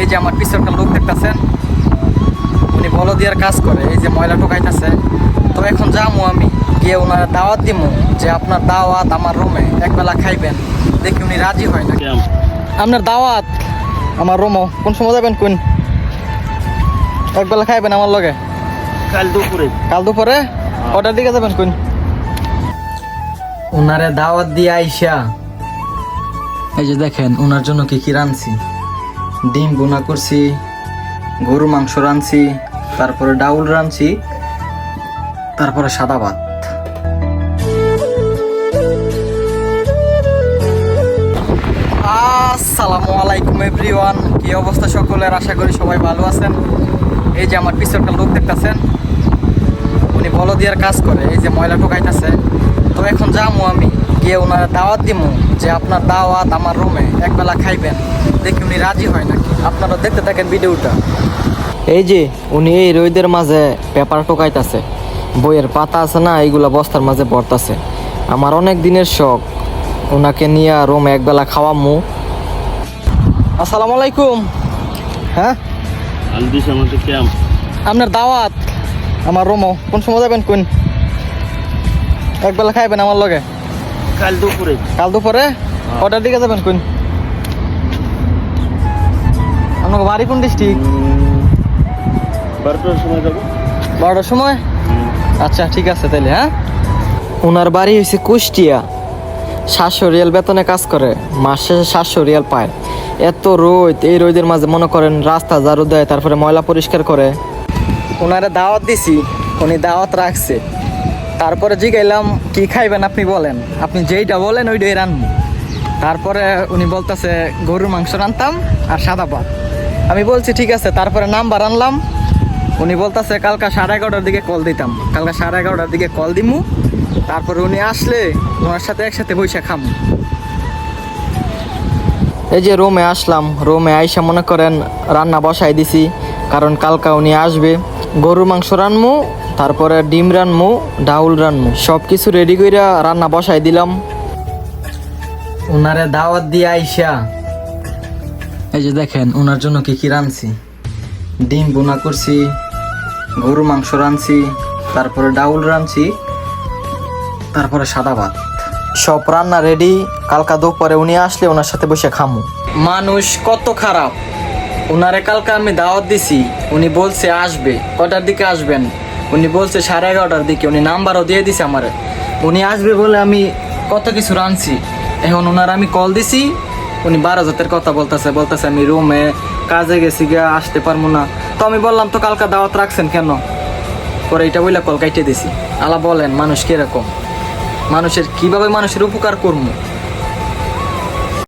এই যে আমার পিছনে একটা লোক দেখতেছেন, উনি বলদিয়ার কাজ করে, এই যে ময়লা টোকাইতেছে। তো এখন যাবো আমি গিয়ে ওনার দাওয়াত দিমু যে আপনার দাওয়াত আমার রুমে একবেলা খাইবেন, দেখি উনি রাজি হয় না। আপনার দাওয়াত আমার রুমও কোন সময় যাবেন? কোন একবেলা খাইবেন আমার লগে? কাল দুপুরে কটার দিকে যাবেন? কোন উনারে দাওয়াত দিয়ে আইসা এই যে দেখেন ওনার জন্য কি কি রাঁধছি। ডিম বোনা করছি, গরু মাংস রাঁধছি, তারপরে ডাউল রাঁধছি, তারপরে সাদা ভাত। আসসালামু আলাইকুম এভরিওয়ান, কি অবস্থা সকলের? আশা করি সবাই ভালো আছেন। এই যে আমার পিছনে একটা লোক দেখতেছেন, উনি বলদিয়ার কাজ করে, এই যে ময়লা টোকাইতেছে। তো এখন যাবো আমি গিয়ে ওনার দাওয়াত দিমু যে আপনার দাওয়াত আমার রুমে একবেলা খাইবেন, দেখি উনি রাজি হয় নাকি। আপনারা দেখতে থাকেন ভিডিওটা। এই যে উনি এই রোদের মাঝে পেপার টোকাইতেছে, বইয়ের পাতা আছে না, এইগুলা বস্তার মাঝে ভরতাছে। আমার অনেক দিনের শখ ওনাকে নিয়ে রুমে একবেলা খাওয়ামু। আসসালামু আলাইকুম। হ্যাঁ, আপনার দাওয়াত আমার রুমও কোন সময় যাবেন? কোন একবেলা খাইবেন আমার লগে? কাল দুপুরে কটার দিকে যাবেন? কোন আপনার বাড়ি কোন ডিস্ট্রিক্ট? 12টার সময়। আচ্ছা ঠিক আছে তাইলে। হ্যাঁ, ওনার বাড়ি হয়েছে কুষ্টিয়া। 700 রিয়াল বেতনে কাজ করে, মাস শেষে 700 রিয়াল পায়। এত রোদ, এই রোদের মাঝে মনে করেন রাস্তা ঝাড়ু দেয়, তারপরে ময়লা পরিষ্কার করে। ওনারে দাওয়াত দিছি, উনি দাওয়াত রাখছে। তারপরে জিগাইলাম কি খাইবেন আপনি বলেন, আপনি যেইটা বলেন ওইটাই রান্না। তারপরে উনি বলতেছে গরুর মাংস রান্তাম আর সাদা ভাত। আমি বলছি ঠিক আছে। তারপরে নাম্বার আনলাম, উনি বলতেছে কালকা 11:30টার দিকে কল দিতাম। কালকা 11:30টার দিকে কল দিমু, তারপরে উনি আসলে ওনার সাথে একসাথে বৈশা খামু। এই যে রুমে আসলাম, রুমে আইসা মনে করেন রান্না বসাই দিছি, কারণ কালকা উনি আসবে। গরুর মাংস রানমু, তারপরে ডিম রানমু, ডাউল রানমু, সব কিছু রেডি করে রান্না বসাই দিলাম। ওনারে দাওয়াত দিয়ে আইসা এই যে দেখেন ওনার জন্য কি কি রাঁধছি। ডিম বোনা করছি, গরু মাংস রাঁধছি, তারপরে ডাউল রাঁধছি, তারপরে সাদা ভাত। সব রান্না রেডি। কালকা দুপুরে উনি আসলে ওনার সাথে বসে খামু। মানুষ কত খারাপ, ওনারে কালকে আমি দাওয়াত দিছি, উনি বলছে আসবে। কটার দিকে আসবেন? উনি বলছে 11:30টার দিকে। উনি নাম্বারও দিয়ে দিছে আমারে, উনি আসবে বলে আমি কত কিছু রাঁধছি। এখন ওনার আমি কল দিছি, উনি 12 কথা বলতেছে আমি রুমে কাজে গেছি গিয়া আসতে পারবো না। তো আমি বললাম তো কালকা দাওয়াত রাখছেন কেন? পরে এটা বইলা কল কাইটে দিছি। আলা বলেন মানুষ কিরকম, মানুষের কিভাবে মানুষের উপকার করবো।